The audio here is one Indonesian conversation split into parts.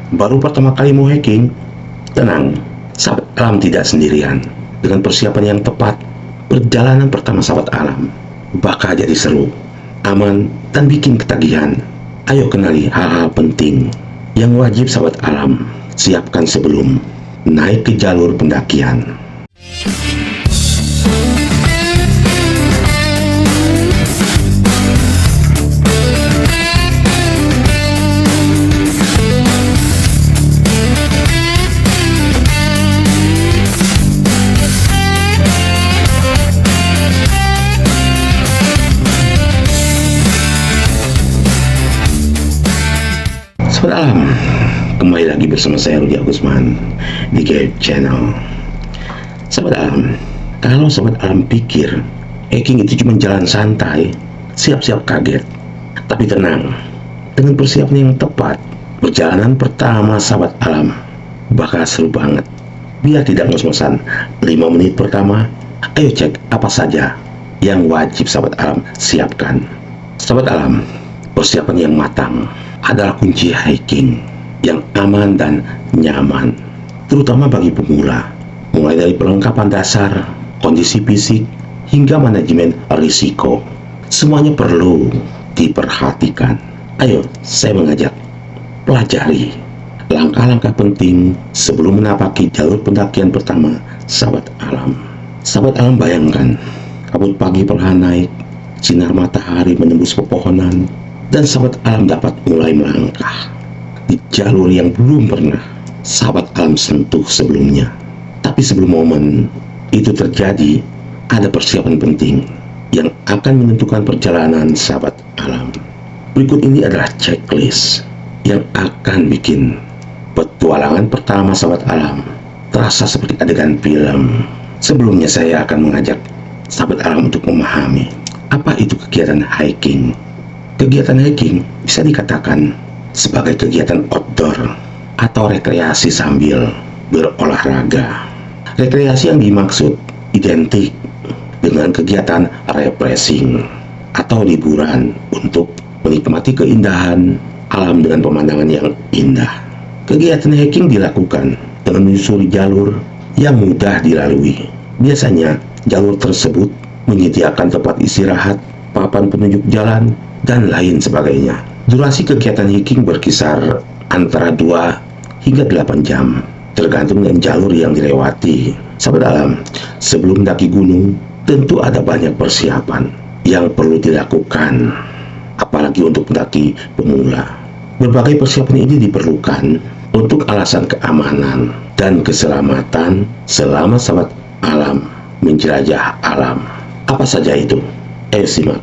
Baru pertama kali mau hiking? Tenang, sahabat alam tidak sendirian. Dengan persiapan yang tepat, perjalanan pertama sahabat alam bakal jadi seru, aman, dan bikin ketagihan. Ayo kenali hal-hal penting yang wajib sahabat alam siapkan sebelum naik ke jalur pendakian. Sobat alam, kembali lagi bersama saya Rudi Agusman di Gaib Channel. Sobat alam, kalau sobat alam pikir hiking itu cuma jalan santai, siap-siap kaget. Tapi tenang, dengan persiapan yang tepat, perjalanan pertama sahabat alam bakal seru banget. Biar tidak ngos-ngosan 5 menit pertama, ayo cek apa saja yang wajib sahabat alam siapkan. Sahabat alam, persiapan yang matang adalah kunci hiking yang aman dan nyaman, terutama bagi pemula. Mulai dari perlengkapan dasar, kondisi fisik, hingga manajemen risiko, semuanya perlu diperhatikan. Ayo, saya mengajak pelajari langkah-langkah penting sebelum menapaki jalur pendakian pertama sahabat alam. Sahabat alam bayangkan, kabut pagi perlahan naik, sinar matahari menembus pepohonan, dan sahabat alam dapat mulai melangkah di jalur yang belum pernah sahabat alam sentuh sebelumnya. Tapi sebelum momen itu terjadi, ada persiapan penting yang akan menentukan perjalanan sahabat alam. Berikut ini adalah checklist yang akan bikin petualangan pertama sahabat alam terasa seperti adegan film. Sebelumnya saya akan mengajak sahabat alam untuk memahami apa itu kegiatan hiking. Kegiatan hiking bisa dikatakan sebagai kegiatan outdoor atau rekreasi sambil berolahraga. Rekreasi yang dimaksud identik dengan kegiatan refreshing atau liburan untuk menikmati keindahan alam dengan pemandangan yang indah. Kegiatan hiking dilakukan dengan menyusuri jalur yang mudah dilalui. Biasanya jalur tersebut menyediakan tempat istirahat, papan penunjuk jalan, dan lain sebagainya. Durasi kegiatan hiking berkisar antara 2 hingga 8 jam, tergantung dengan jalur yang dilewati. Sahabat alam, sebelum mendaki gunung, tentu ada banyak persiapan yang perlu dilakukan, apalagi untuk pendaki pemula. Berbagai persiapan ini diperlukan untuk alasan keamanan dan keselamatan selama sahabat alam menjelajah alam. Apa saja itu? Ayo simak,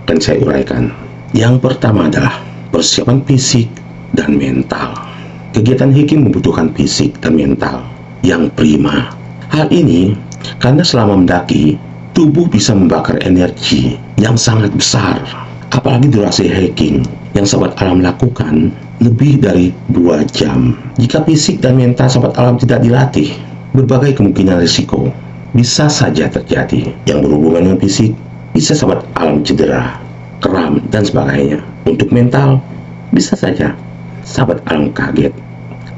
akan saya uraikan. Yang pertama adalah persiapan fisik dan mental. Kegiatan hiking membutuhkan fisik dan mental yang prima. Hal ini karena selama mendaki, tubuh bisa membakar energi yang sangat besar. Apalagi durasi hiking yang sahabat alam lakukan lebih dari 2 jam. Jika fisik dan mental sahabat alam tidak dilatih, berbagai kemungkinan risiko bisa saja terjadi. Yang berhubungan dengan fisik, bisa sahabat alam cedera, kram, dan sebagainya. Untuk mental, bisa saja sahabat alam kaget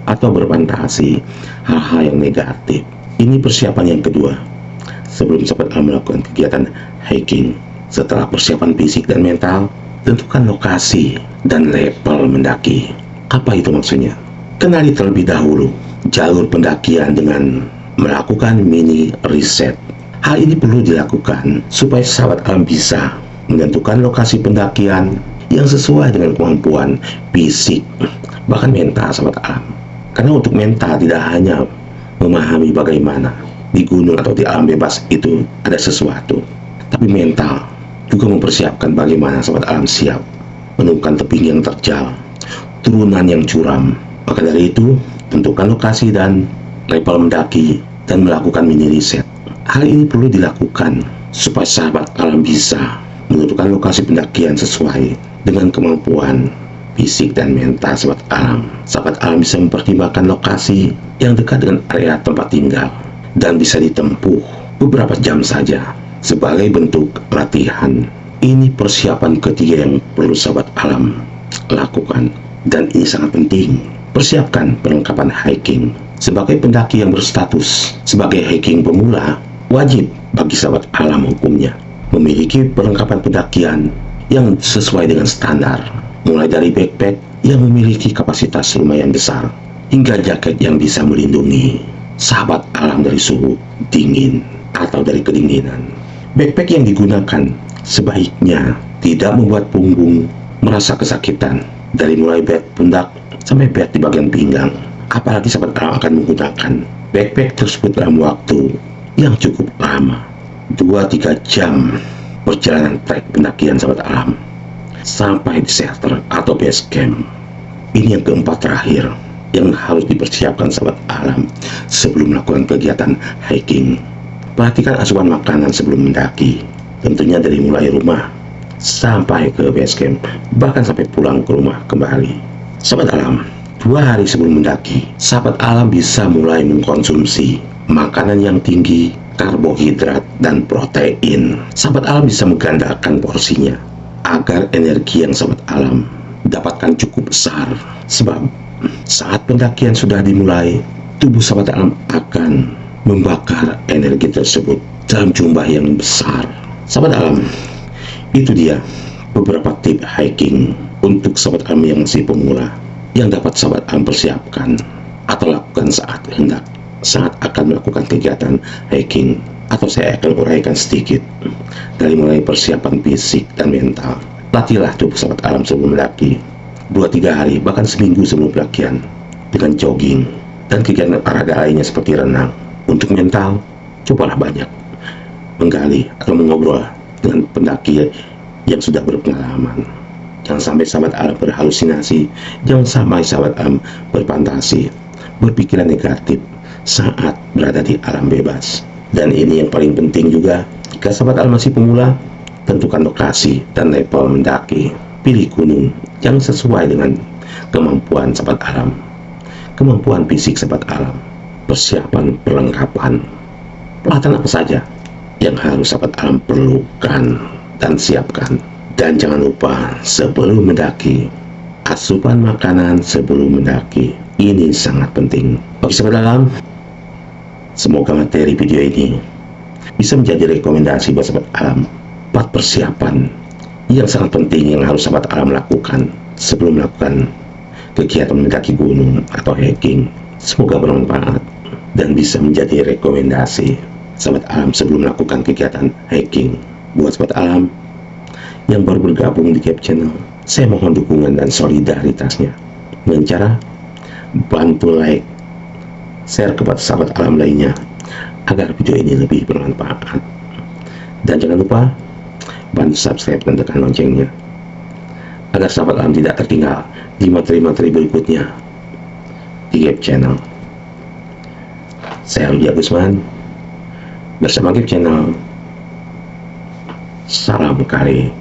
atau berfantasi hal-hal yang negatif. Ini persiapan yang kedua sebelum sahabat alam melakukan kegiatan hiking. Setelah persiapan fisik dan mental, tentukan lokasi dan level mendaki. Apa itu maksudnya? Kenali terlebih dahulu jalur pendakian dengan melakukan mini riset. Hal ini perlu dilakukan supaya sahabat alam bisa menentukan lokasi pendakian yang sesuai dengan kemampuan fisik, bahkan mental sahabat alam. Karena untuk mental tidak hanya memahami bagaimana di gunung atau di alam bebas itu ada sesuatu, tapi mental juga mempersiapkan bagaimana sahabat alam siap menemukan tebing yang terjal, turunan yang curam. Maka dari itu, tentukan lokasi dan level mendaki dan melakukan mini riset. Hal ini perlu dilakukan supaya sahabat alam bisa menentukan lokasi pendakian sesuai dengan kemampuan fisik dan mental sahabat alam. Sahabat alam bisa mempertimbangkan lokasi yang dekat dengan area tempat tinggal dan bisa ditempuh beberapa jam saja sebagai bentuk latihan. Ini persiapan ketiga yang perlu sahabat alam lakukan, dan ini sangat penting Persiapkan perlengkapan hiking. Sebagai pendaki yang berstatus sebagai hiking pemula, wajib bagi sahabat alam hukumnya memiliki perlengkapan pendakian yang sesuai dengan standar, mulai dari backpack yang memiliki kapasitas lumayan besar, hingga jaket yang bisa melindungi sahabat alam dari suhu dingin atau dari kedinginan. Backpack yang digunakan sebaiknya tidak membuat punggung merasa kesakitan, dari mulai bed pundak sampai bed di bagian pinggang. Apalagi sahabat alam akan menggunakan backpack tersebut dalam waktu yang cukup lama, 2-3 jam perjalanan trek pendakian sahabat alam sampai di shelter atau base camp. Ini yang keempat terakhir yang harus dipersiapkan sahabat alam sebelum melakukan kegiatan hiking. Perhatikan asupan makanan sebelum mendaki, tentunya dari mulai rumah sampai ke base camp, bahkan sampai pulang ke rumah kembali. Sahabat alam, 2 hari sebelum mendaki, sahabat alam bisa mulai mengkonsumsi makanan yang tinggi karbohidrat dan protein. Sahabat alam bisa menggandakan porsinya agar energi yang sahabat alam dapatkan cukup besar. Sebab saat pendakian sudah dimulai, tubuh sahabat alam akan membakar energi tersebut dalam jumlah yang besar. Sahabat alam, itu dia beberapa tips hiking untuk sahabat alam yang masih pemula yang dapat sahabat alam persiapkan atau lakukan saat akan melakukan kegiatan hiking. Atau saya akan uraikan sedikit dari mulai persiapan fisik dan mental. Latihlah tubuh sahabat alam sebelum mendaki 2-3 hari, bahkan seminggu sebelum pendakian, dengan jogging dan kegiatan olahraga lainnya seperti renang. Untuk mental, cobalah banyak menggali atau mengobrol dengan pendaki yang sudah berpengalaman. Jangan sampai sahabat alam berhalusinasi, jangan sampai sahabat alam berfantasi, berpikiran negatif saat berada di alam bebas. Dan ini yang paling penting juga, jika sahabat alam masih pemula, tentukan lokasi dan level mendaki. Pilih gunung yang sesuai dengan kemampuan sahabat alam, kemampuan fisik sahabat alam. Persiapan perlengkapan, peralatan apa saja yang harus sahabat alam perlukan dan siapkan. Dan jangan lupa sebelum mendaki, asupan makanan sebelum mendaki. Ini sangat penting. Bagi sahabat alam, semoga materi video ini bisa menjadi rekomendasi buat sahabat alam 4 persiapan yang sangat penting yang harus sahabat alam lakukan sebelum melakukan kegiatan mendaki gunung atau hiking. Semoga bermanfaat dan bisa menjadi rekomendasi sahabat alam sebelum melakukan kegiatan hiking. Buat sahabat alam yang baru bergabung di Gap Channel, saya mohon dukungan dan solidaritasnya dengan cara bantu like, share kepada sahabat alam lainnya agar video ini lebih bermanfaat. Dan jangan lupa bantu subscribe dan tekan loncengnya agar sahabat alam tidak tertinggal di materi-materi berikutnya di Gap Channel. Saya Rudi Agusman bersama Gap Channel. Salam kari.